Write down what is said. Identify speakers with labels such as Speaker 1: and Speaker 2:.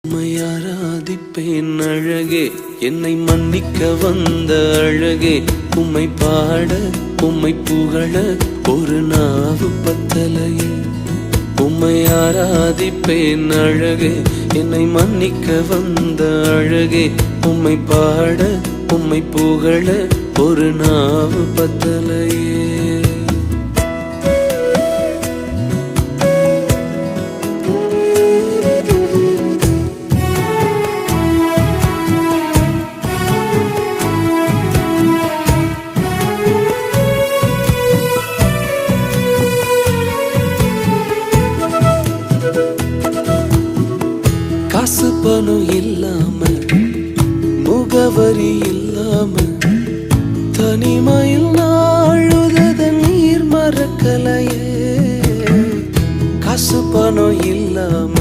Speaker 1: உம்மை ஆராதிப்பேன் அழகே, என்னை மன்னிக்க வந்த அழகே. உம்மை பாட உம்மை புகழ ஒரு நாவு பத்தலையே. உம்மை ஆராதிப்பேன் அழகே, என்னை மன்னிக்க வந்த அழகே. உம்மை பாட உம்மை புகழ ஒரு நாவு பத்தலையே. காசு பணம் இல்லாம, முகவரி இல்லாம, தனிமையில் நாழுத நீர் மறக்கலையே. காசு பணம் இல்லாம,